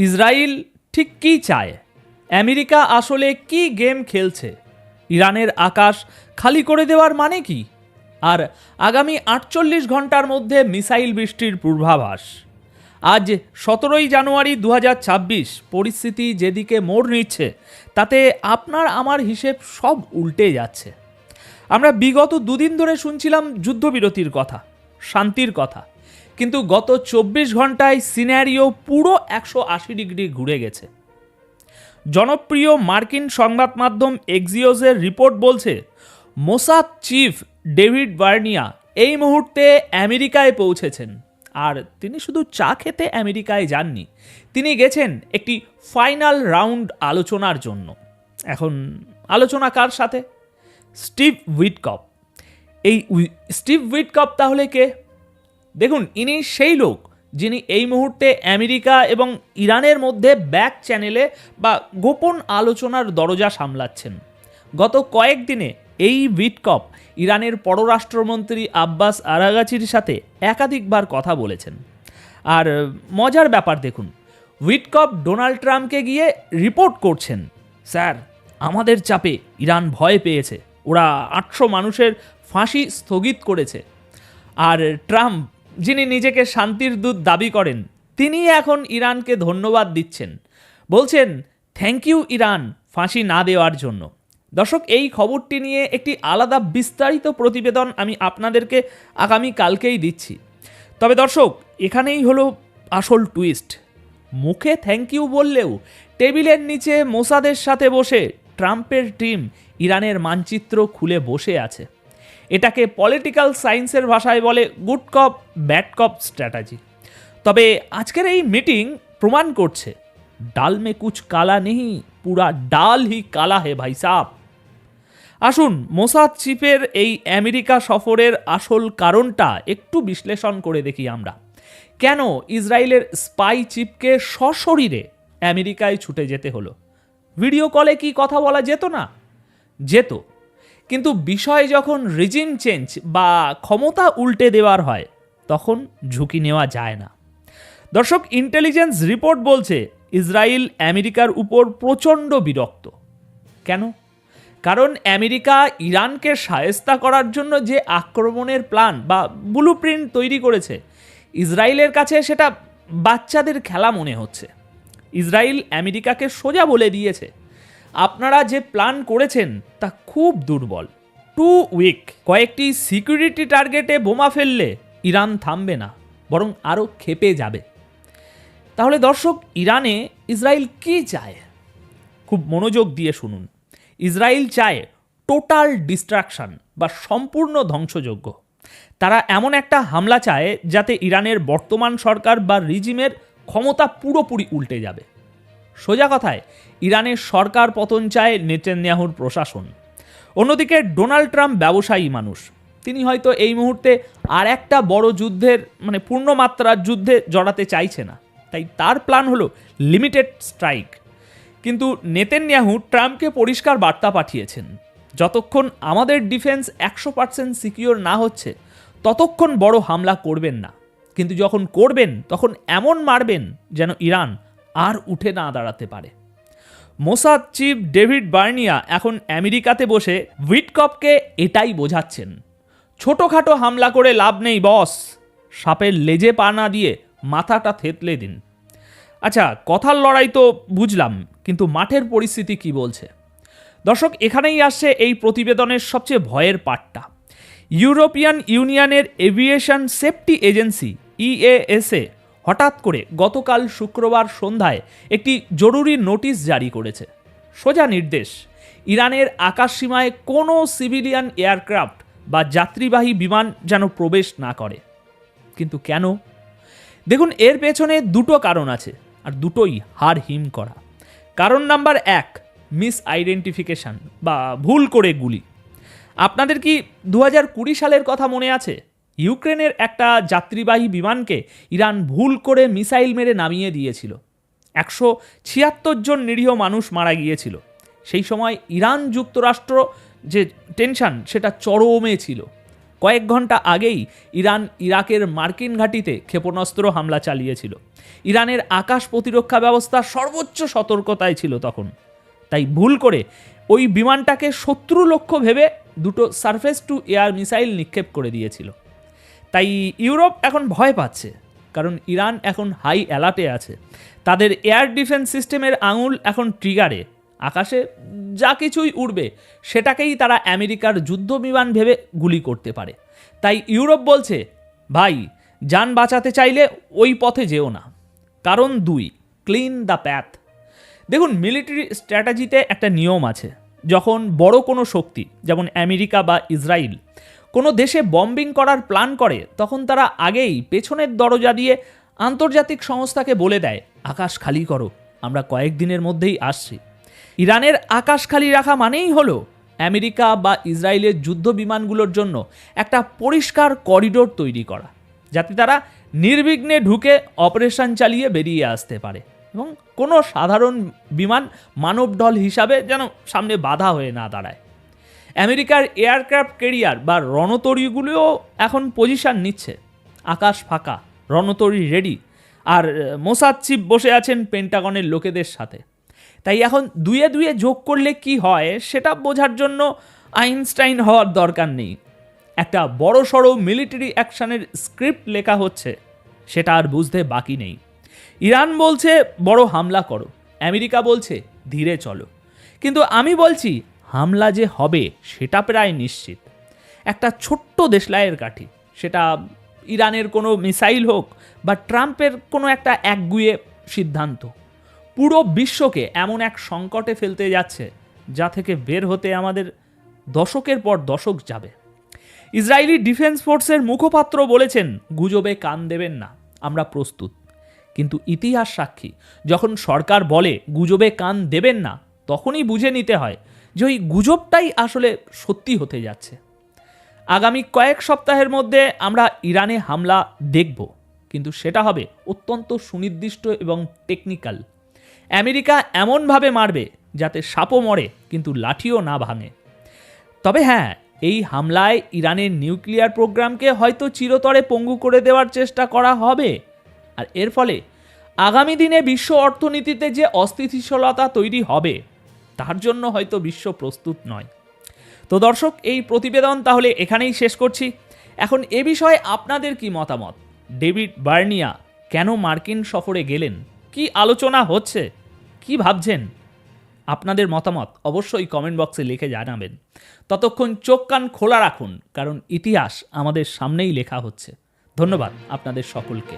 Israel ঠিক কী চায়? America আসলে কি গেম খেলছে? ইরানের আকাশ খালি করে দেওয়ার মানে কি? আর আগামী 48 ঘন্টার মধ্যে মিসাইল বৃষ্টির পূর্বাভাস। আজ 17ই জানুয়ারি 2026, পরিস্থিতি যেদিকে মোড় নিচ্ছে তাতে আপনার আমার হিসেব সব উল্টে যাচ্ছে। আমরা বিগত দুদিন ধরে শুনছিলাম যুদ্ধবিরতির কথা, শান্তির কথা, কিন্তু গত 24 ঘন্টায় সিনারিও পুরো 180 ডিগ্রি ঘুরে গেছে। জনপ্রিয় মার্কিন সংবাদ মাধ্যম এক্সিওসের রিপোর্ট বলছে মোসাদ চিফ ডেভিড বার্নিয়া এই মুহূর্তে আমেরিকায় পৌঁছেছেন। আর তিনি শুধু চা খেতে আমেরিকায় যাননি, তিনি গেছেন একটি ফাইনাল রাউন্ড আলোচনার জন্য। এখন আলোচনা কার সাথে? Steve Witkoff. এই স্টিভ উইটকফ তাহলে কে? দেখুন, ইনি সেই লোক যিনি এই মুহূর্তে আমেরিকা এবং ইরানের মধ্যে ব্যাক চ্যানেলে বা গোপন আলোচনার দরজা সামলাচ্ছেন। গত কয়েকদিনে এই উইটকফ ইরানের পররাষ্ট্রমন্ত্রী আব্বাস আরাগাচির সাথে একাধিকবার কথা বলেছেন। আর মজার ব্যাপার দেখুন, উইটকফ ডোনাল্ড ট্রাম্পকে গিয়ে রিপোর্ট করছেন, স্যার আমাদের চাপে ইরান ভয় পেয়েছে, ওরা 800 মানুষের ফাঁসি স্থগিত করেছে। আর ট্রাম্প, যিনি নিজেকে শান্তির দূত দাবি করেন, তিনি এখন ইরানকে ধন্যবাদ দিচ্ছেন, বলছেন থ্যাংক ইউ ইরান ফাঁসি না দেওয়ার জন্য। দর্শক, এই খবরটি নিয়ে একটি আলাদা বিস্তারিত প্রতিবেদন আমি আপনাদেরকে আগামী কালকেই দিচ্ছি। তবে দর্শক, এখানেই হলো আসল টুইস্ট। মুখে থ্যাংক ইউ বললেও টেবিলের নিচে মোসাদের সাথে বসে ট্রাম্পের টিম ইরানের মানচিত্র খুলে বসে আছে। এটাকে পলিটিক্যাল সায়েন্সের ভাষায় বলে গুড কপ ব্যাড কপ স্ট্র্যাটেজি। তবে আজকের এই মিটিং প্রমাণ করছে ডাল মে কুছ কালা নেই, পুরা ডাল হি কালা হে ভাই সাব। আসুন মোসাদ চিফের এই আমেরিকা সফরের আসল কারণটা একটু বিশ্লেষণ করে দেখি আমরা। কেন ইসরায়েলের স্পাই চিফকে সশরীরে আমেরিকায় ছুটে যেতে হলো? ভিডিও কলে কি কথা বলা যেত না? যেত, কিন্তু বিষয় যখন রিজিম চেঞ্জ বা ক্ষমতা উল্টে দেওয়ার হয় তখন ঝুঁকি নেওয়া যায় না। দর্শক, ইন্টেলিজেন্স রিপোর্ট বলছে ইসরায়েল আমেরিকার উপর প্রচণ্ড বিরক্ত। কেন? কারণ আমেরিকা ইরানকে শায়েস্তা করার জন্য যে আক্রমণের প্ল্যান বা ব্লুপ্রিন্ট তৈরি করেছে, ইসরায়েলের কাছে সেটা বাচ্চাদের খেলা মনে হচ্ছে। ইসরায়েল আমেরিকাকে সোজা বলে দিয়েছে, আপনারা যে প্ল্যান করেছেন তা খুব দুর্বল, টু উইক। কয়েকটি সিকিউরিটি টার্গেটে বোমা ফেললে ইরান থামবে না, বরং আরও ক্ষেপে যাবে। তাহলে দর্শক, ইরানে ইসরায়েল কি চায়? খুব মনোযোগ দিয়ে শুনুন। ইসরায়েল চায় টোটাল ডিস্ট্রাকশন বা সম্পূর্ণ ধ্বংসযজ্ঞ। তারা এমন একটা হামলা চায় যাতে ইরানের বর্তমান সরকার বা রিজিমের ক্ষমতা পুরোপুরি উল্টে যাবে। সোজা কথায়, ইরানের সরকার পতন চায় নেতানিয়াহুর প্রশাসন। অন্যদিকে ডোনাল্ড ট্রাম্প ব্যবসায়ী মানুষ, তিনি হয়তো এই মুহূর্তে আর একটা বড় যুদ্ধের পূর্ণমাত্রার যুদ্ধে জড়াতে চাইছে না, তাই তার প্ল্যান হলো লিমিটেড স্ট্রাইক। কিন্তু নেতানিয়াহু ট্রাম্পকে পরিষ্কার বার্তা পাঠিয়েছেন, যতক্ষণ আমাদের ডিফেন্স 100% সিকিউর না হচ্ছে ততক্ষণ বড় হামলা করবেন না, কিন্তু যখন করবেন তখন এমন মারবেন যেন ইরান আর উঠে না দাঁড়াতে পারে। মোসাদ চিফ ডেভিড বার্নিয়া এখন আমেরিকাতে বসে উইটকফকে এটাই বোঝাচ্ছেন, ছোটোখাটো হামলা করে লাভ নেই বস, সাপের লেজে পা না দিয়ে মাথাটা থেতলে দিন। আচ্ছা, কথার লড়াই তো বুঝলাম, কিন্তু মাঠের পরিস্থিতি কি বলছে? দর্শক, এখানেই আসছে এই প্রতিবেদনের সবচেয়ে ভয়ের পার্টটা। ইউরোপিয়ান ইউনিয়নের এভিয়েশন সেফটি এজেন্সি ইএএসএ হঠাৎ করে গতকাল শুক্রবার সন্ধ্যায় একটি জরুরি নোটিশ জারি করেছে। সোজা নির্দেশ, ইরানের আকাশসীমায় কোনো সিভিলিয়ান এয়ারক্রাফট বা যাত্রীবাহী বিমান যেন প্রবেশ না করে। কিন্তু কেন? দেখুন, এর পেছনে দুটো কারণ আছে, আর দুটোই হাড় হিম করা। কারণ নাম্বার 1, মিস আইডেন্টিফিকেশন বা ভুল করে গুলি। আপনাদের কি 2020 সালের কথা মনে আছে? ইউক্রেনের একটা যাত্রীবাহী বিমানকে ইরান ভুল করে মিসাইল মেরে নামিয়ে দিয়েছিল। 176 জন নিরীহ মানুষ মারা গিয়েছিল। সেই সময় ইরান যুক্তরাষ্ট্র যে টেনশন, সেটা চরমে ছিল। কয়েক ঘন্টা আগেই ইরান ইরাকের মার্কিন ঘাঁটিতে ক্ষেপণাস্ত্র হামলা চালিয়েছিল। ইরানের আকাশ প্রতিরক্ষা ব্যবস্থা সর্বোচ্চ সতর্কতায় ছিল তখন, তাই ভুল করে ওই বিমানটাকে শত্রু লক্ষ্য ভেবে দুটো সারফেস টু এয়ার মিসাইল নিক্ষেপ করে দিয়েছিল। তাই ইউরোপ এখন ভয় পাচ্ছে, কারণ ইরান এখন হাই অ্যালার্টে আছে। তাদের এয়ার ডিফেন্স সিস্টেমের আঙুল এখন ট্রিগারে। আকাশে যা কিছুই উড়বে সেটাকেই তারা আমেরিকার যুদ্ধ বিমান ভেবে গুলি করতে পারে। তাই ইউরোপ বলছে, ভাই যান বাঁচাতে চাইলে ওই পথে যেও না। কারণ 2, ক্লিন দ্য প্যাথ। দেখুন, মিলিটারি স্ট্র্যাটেজিতে একটা নিয়ম আছে। যখন বড় কোনো শক্তি, যেমন আমেরিকা বা ইসরায়েল, কোনো দেশে বম্বিং করার প্ল্যান করে, তখন তারা আগেই পেছনের দরজা দিয়ে আন্তর্জাতিক সংস্থাকে বলে দেয়, আকাশ খালি করো, আমরা কয়েকদিনের মধ্যেই আসছি। ইরানের আকাশ খালি রাখা মানেই হলো আমেরিকা বা ইসরায়েলের যুদ্ধ বিমানগুলোর জন্য একটা পরিষ্কার করিডোর তৈরি করা, যাতে তারা নির্বিঘ্নে ঢুকে অপারেশন চালিয়ে বেরিয়ে আসতে পারে এবং কোনো সাধারণ বিমান মানবঢল হিসাবে যেন সামনে বাধা হয়ে না দাঁড়ায়। আমেরিকার এয়ারক্রাফট ক্যারিয়ার বা রণতরীগুলিও এখন পজিশন নিচ্ছে। আকাশ ফাঁকা, রণতরী রেডি, আর মোসাদ চিফ বসে আছেন পেন্টাগনের লোকেদের সাথে। তাই এখন দুয়ে দুয়ে যোগ করলে কি হয় সেটা বোঝার জন্য আইনস্টাইন হওয়ার দরকার নেই। একটা বড় সড়ো মিলিটারি অ্যাকশনের স্ক্রিপ্ট লেখা হচ্ছে, সেটা আর বুঝতে বাকি নেই। ইরান বলছে বড় হামলা করো, আমেরিকা বলছে ধীরে চলো, কিন্তু আমি বলছি হামলা যে হবে সেটা প্রায় নিশ্চিত। একটা ছোট্ট দেশলাইয়ের কাঠি, সেটা ইরানের কোনো মিসাইল হোক বা ট্রাম্পের কোনো একটা একগুঁয়ে সিদ্ধান্ত, পুরো বিশ্বকে এমন এক সংকটে ফেলতে যাচ্ছে যা থেকে বের হতে আমাদের দশকের পর দশক যাবে। ইসরায়েলি ডিফেন্স ফোর্সের মুখপাত্র বলেছেন, গুজবে কান দেবেন না, আমরা প্রস্তুত। কিন্তু ইতিহাস সাক্ষী, যখন সরকার বলে গুজবে কান দেবেন না, তখনই বুঝে নিতে হয় যে ওই গুজবটাই আসলে সত্যি হতে যাচ্ছে। আগামী কয়েক সপ্তাহের মধ্যে আমরা ইরানে হামলা দেখব, কিন্তু সেটা হবে অত্যন্ত সুনির্দিষ্ট এবং টেকনিক্যাল। আমেরিকা এমনভাবে মারবে যাতে সাপও মরে কিন্তু লাঠিও না ভাঙে। তবে হ্যাঁ, এই হামলায় ইরানের নিউক্লিয়ার প্রোগ্রামকে হয়তো চিরতরে পঙ্গু করে দেওয়ার চেষ্টা করা হবে, আর এর ফলে আগামী দিনে বিশ্ব অর্থনীতিতে যে অস্থিতিশীলতা তৈরি হবে তার জন্য হয়তো বিশ্ব প্রস্তুত নয়। তো দর্শক, এই প্রতিবেদন তাহলে এখানেই শেষ করছি। এখন এ বিষয়ে আপনাদের কি মতামত? ডেভিড বার্নিয়া কেন মার্কিন সফরে গেলেন? কি আলোচনা হচ্ছে? কি ভাবছেন? আপনাদের মতামত অবশ্যই কমেন্ট বক্সে লিখে জানাবেন। ততক্ষণ চোখ কান খোলা রাখুন, কারণ ইতিহাস আমাদের সামনেই লেখা হচ্ছে। ধন্যবাদ আপনাদের সকলকে।